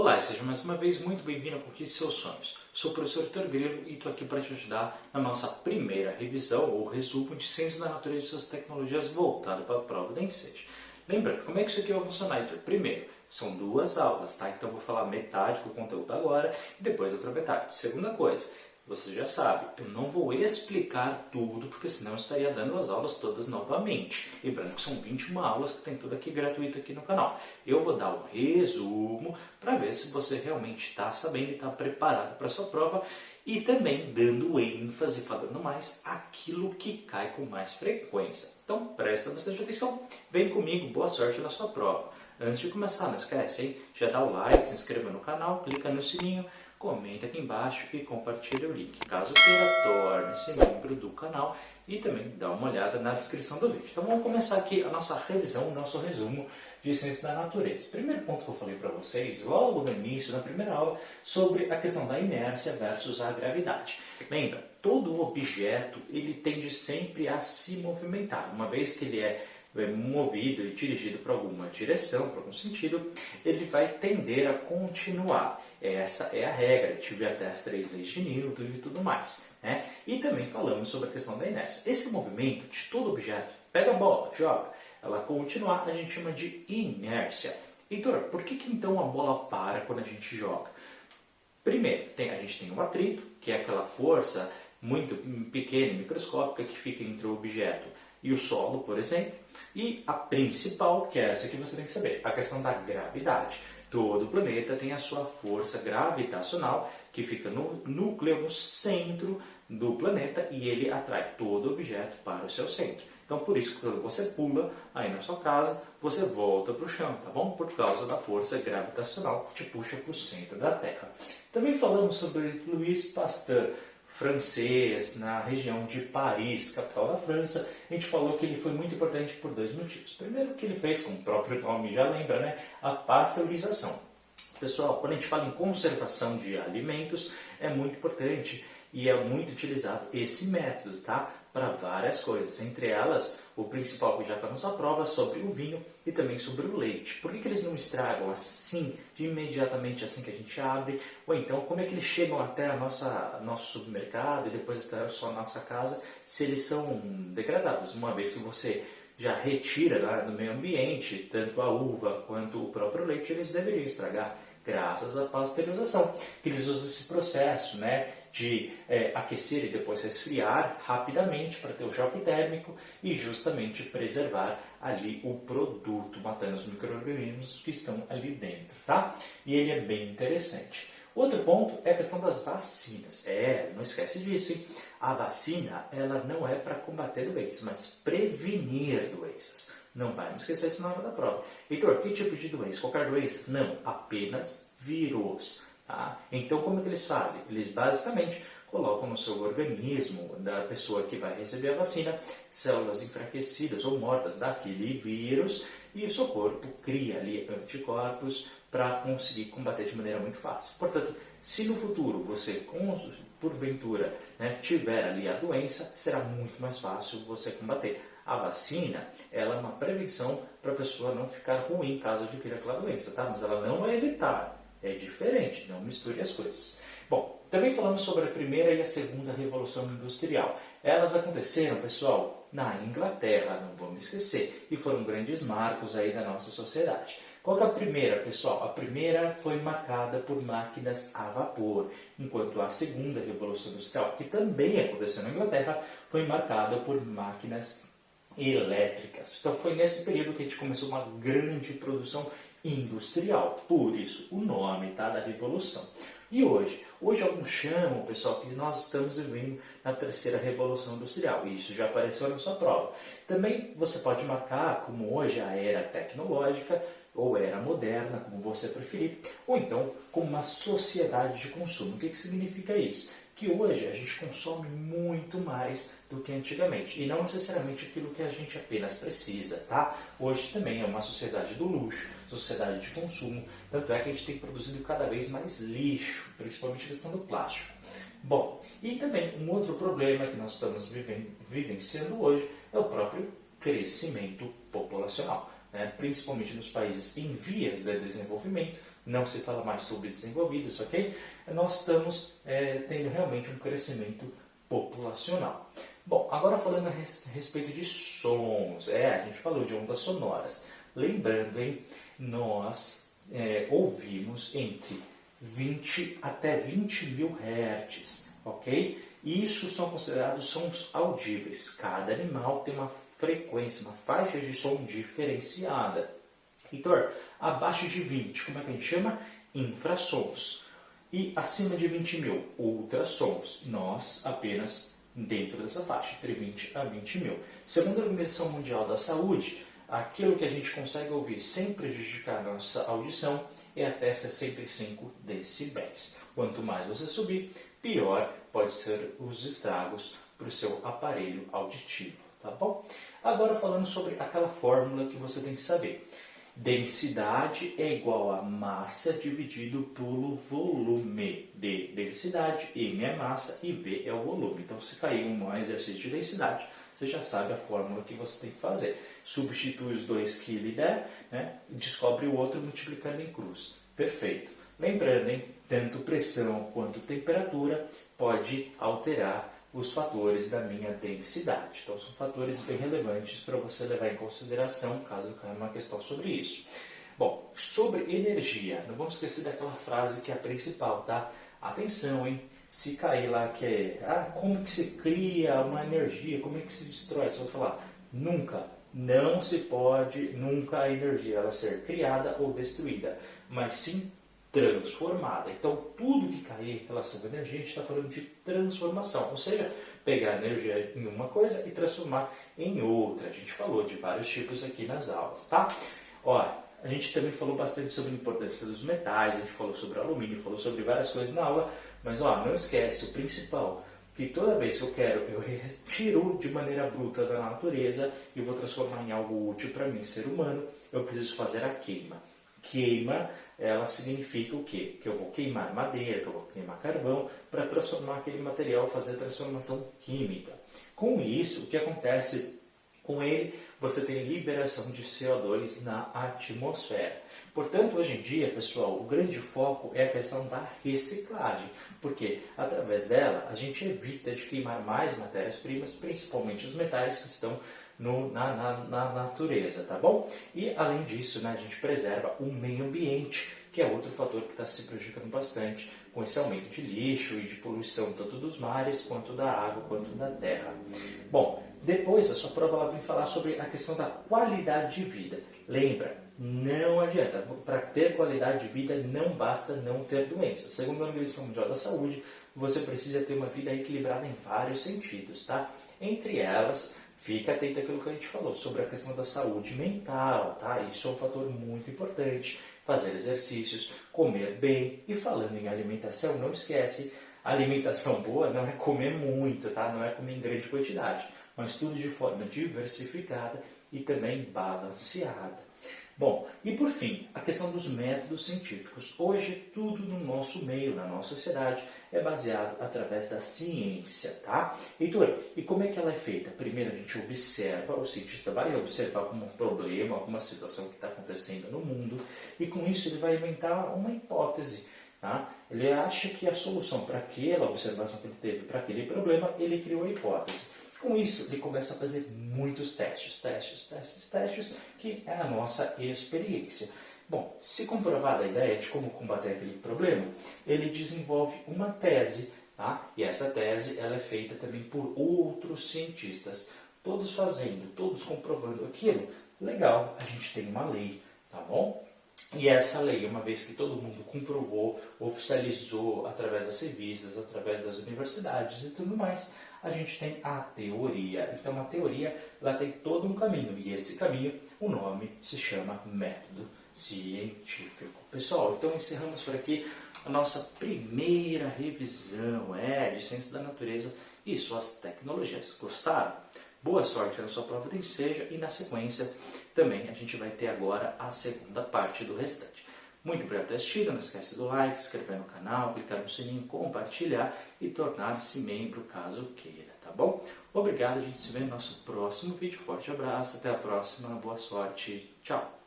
Olá, seja mais uma vez muito bem-vindo a Conquiste Seus Sonhos. Sou o professor Vitor Grilo e estou aqui para te ajudar na nossa primeira revisão ou resumo de Ciências da Natureza e suas tecnologias voltado para a prova da ENSET. Lembrando, como é que isso aqui vai funcionar, Heitor? Primeiro, são duas aulas, tá? Então eu vou falar metade do conteúdo agora e depois outra metade. Segunda coisa, você já sabe, eu não vou explicar tudo, porque senão eu estaria dando as aulas todas novamente. Lembrando que são 21 aulas que tem tudo aqui gratuito aqui no canal. Eu vou dar um resumo para ver se você realmente está sabendo e está preparado para a sua prova e também dando ênfase, falando mais aquilo que cai com mais frequência. Então presta bastante atenção, vem comigo, boa sorte na sua prova. Antes de começar, não esquece, hein? Já dá o like, se inscreva no canal, clica no sininho, comenta aqui embaixo e compartilha o link. Caso queira, torne-se membro do canal e também dá uma olhada na descrição do vídeo. Então vamos começar aqui a nossa revisão, o nosso resumo de Ciências da Natureza. Primeiro ponto que eu falei para vocês, logo no início, na primeira aula, sobre a questão da inércia versus a gravidade. Lembra, todo objeto ele tende sempre a se movimentar, uma vez que ele é movido e dirigido para alguma direção, para algum sentido, ele vai tender a continuar. Essa é a regra, tive até as 3 leis de Newton e tudo mais. Né? E também falamos sobre a questão da inércia. Esse movimento de todo objeto, pega a bola, joga, ela continuar, a gente chama de inércia. Heitor, por que então a bola para quando a gente joga? Primeiro, a gente tem o atrito, que é aquela força muito pequena, microscópica, que fica entre o objeto e o solo, por exemplo, e a principal, que é essa que você tem que saber, a questão da gravidade. Todo planeta tem a sua força gravitacional, que fica no núcleo, no centro do planeta, e ele atrai todo objeto para o seu centro. Então, por isso que quando você pula aí na sua casa, você volta para o chão, tá bom? Por causa da força gravitacional que te puxa para o centro da Terra. Também falamos sobre Louis Pasteur, francês, na região de Paris, capital da França. A gente falou que ele foi muito importante por 2 motivos. Primeiro, que ele fez, como o próprio nome já lembra, né, a pasteurização. Pessoal, quando a gente fala em conservação de alimentos, é muito importante e é muito utilizado esse método, tá? Para várias coisas, entre elas o principal que já está na nossa prova sobre o vinho e também sobre o leite. Por que eles não estragam assim, de imediatamente assim que a gente abre? Ou então, como é que eles chegam até nosso supermercado e depois até a sua nossa casa, se eles são degradados? Uma vez que você já retira lá do meio ambiente, tanto a uva quanto o próprio leite, eles deveriam estragar. Graças à pasteurização, que eles usam esse processo, né, de aquecer e depois resfriar rapidamente para ter o choque térmico e justamente preservar ali o produto, matando os micro-organismos que estão ali dentro, tá? E ele é bem interessante. Outro ponto é a questão das vacinas. Não esquece disso, hein? A vacina, ela não é para combater doenças, mas prevenir doenças. Não vai me esquecer isso na hora da prova. Heitor, que tipo de doença? Qualquer doença? Não, apenas vírus. Tá? Então, como é que eles fazem? Eles basicamente colocam no seu organismo da pessoa que vai receber a vacina células enfraquecidas ou mortas daquele vírus e o seu corpo cria ali anticorpos para conseguir combater de maneira muito fácil. Portanto, se no futuro você, porventura, tiver ali a doença, será muito mais fácil você combater. A vacina, ela é uma prevenção para a pessoa não ficar ruim caso adquira aquela doença, tá? Mas ela não vai evitar, é diferente, não misture as coisas. Bom, também falamos sobre a primeira e a segunda revolução industrial. Elas aconteceram, pessoal, na Inglaterra, não vamos esquecer, e foram grandes marcos aí da nossa sociedade. Qual que é a primeira, pessoal? A primeira foi marcada por máquinas a vapor, enquanto a segunda revolução industrial, que também aconteceu na Inglaterra, foi marcada por máquinas elétricas. Então foi nesse período que a gente começou uma grande produção industrial, por isso o nome, tá, da revolução. E hoje alguns chamam, pessoal, que nós estamos vivendo na terceira revolução industrial, e isso já apareceu na sua prova. Também você pode marcar como hoje a era tecnológica, ou era moderna, como você preferir, ou então como uma sociedade de consumo. O que significa isso? Que hoje a gente consome muito mais do que antigamente, e não necessariamente aquilo que a gente apenas precisa, tá? Hoje também é uma sociedade do luxo, sociedade de consumo, tanto é que a gente tem produzido cada vez mais lixo, principalmente a questão do plástico. Bom, e também um outro problema que nós estamos vivenciando hoje é o próprio crescimento populacional. Principalmente nos países em vias de desenvolvimento, não se fala mais subdesenvolvidos, ok? Nós estamos tendo realmente um crescimento populacional. Bom, agora falando a respeito de sons, a gente falou de ondas sonoras. Lembrando, hein, nós ouvimos entre 20 até 20 mil hertz, ok? Isso são considerados sons audíveis. Cada animal tem uma frequência, uma faixa de som diferenciada. Heitor, abaixo de 20, como é que a gente chama? Infrassons. E acima de 20 mil, ultrassons. Nós apenas dentro dessa faixa, entre 20 a 20 mil. Segundo a Organização Mundial da Saúde, aquilo que a gente consegue ouvir sem prejudicar a nossa audição é até 65 decibéis. Quanto mais você subir, pior pode ser os estragos para o seu aparelho auditivo, tá bom? Agora falando sobre aquela fórmula que você tem que saber. Densidade é igual a massa dividido pelo volume. D, densidade, M é massa e V é o volume. Então, se cair um exercício de densidade, você já sabe a fórmula que você tem que fazer. Substitui os dois que lhe der, né? Descobre o outro multiplicando em cruz. Perfeito. Lembrando, hein? Tanto pressão quanto temperatura pode alterar os fatores da minha densidade. Então, são fatores bem relevantes para você levar em consideração, caso caia uma questão sobre isso. Bom, sobre energia, não vamos esquecer daquela frase que é a principal, tá? Atenção, hein? Se cair lá que é, como que se cria uma energia, como é que se destrói? Você vai falar, nunca, não se pode, nunca a energia ela ser criada ou destruída, mas sim transformada. Então, tudo que cair em relação à energia, a gente está falando de transformação, ou seja, pegar a energia em uma coisa e transformar em outra. A gente falou de vários tipos aqui nas aulas, tá? Ó, a gente também falou bastante sobre a importância dos metais, a gente falou sobre alumínio, falou sobre várias coisas na aula, mas ó, não esquece o principal, que toda vez que eu retiro de maneira bruta da natureza e vou transformar em algo útil para mim, ser humano, eu preciso fazer a queima. Queima, ela significa o quê? Que eu vou queimar madeira, que eu vou queimar carvão, para transformar aquele material, fazer a transformação química. Com isso, o que acontece com ele? Você tem liberação de CO2 na atmosfera. Portanto, hoje em dia, pessoal, o grande foco é a questão da reciclagem, porque através dela a gente evita de queimar mais matérias-primas, principalmente os metais que estão na natureza, tá bom? E além disso, né, a gente preserva o meio ambiente, que é outro fator que está se prejudicando bastante com esse aumento de lixo e de poluição tanto dos mares, quanto da água, quanto da terra. Bom, depois a sua prova ela vem falar sobre a questão da qualidade de vida. Lembra, não adianta, para ter qualidade de vida não basta não ter doenças. Segundo a Organização Mundial da Saúde, você precisa ter uma vida equilibrada em vários sentidos, tá? Entre elas, fica atento àquilo que a gente falou sobre a questão da saúde mental, tá? Isso é um fator muito importante. Fazer exercícios, comer bem. E falando em alimentação, não esquece, alimentação boa não é comer muito, tá? Não é comer em grande quantidade, mas tudo de forma diversificada e também balanceada. Bom, e por fim, a questão dos métodos científicos. Hoje, tudo no nosso meio, na nossa sociedade, é baseado através da ciência, tá? Heitor, e como é que ela é feita? Primeiro a gente observa, o cientista vai observar algum problema, alguma situação que está acontecendo no mundo, e com isso ele vai inventar uma hipótese. Tá? Ele acha que a solução para aquela observação que ele teve, para aquele problema, ele criou a hipótese. Com isso, ele começa a fazer muitos testes, que é a nossa experiência. Bom, se comprovada a ideia de como combater aquele problema, ele desenvolve uma tese, tá? E essa tese ela é feita também por outros cientistas, todos fazendo, todos comprovando aquilo. Legal, a gente tem uma lei, tá bom? E essa lei, uma vez que todo mundo comprovou, oficializou através das revistas, através das universidades e tudo mais, a gente tem a teoria. Então, a teoria ela tem todo um caminho, e esse caminho, o nome se chama método científico. Pessoal, então encerramos por aqui a nossa primeira revisão de Ciências da Natureza e suas tecnologias. Gostaram? Boa sorte na sua prova de Enseja e na sequência também a gente vai ter agora a segunda parte do restante. Muito obrigado por ter assistido, não esquece do like, se inscrever no canal, clicar no sininho, compartilhar e tornar-se membro caso queira, tá bom? Obrigado, a gente se vê no nosso próximo vídeo. Forte abraço, até a próxima, boa sorte, tchau!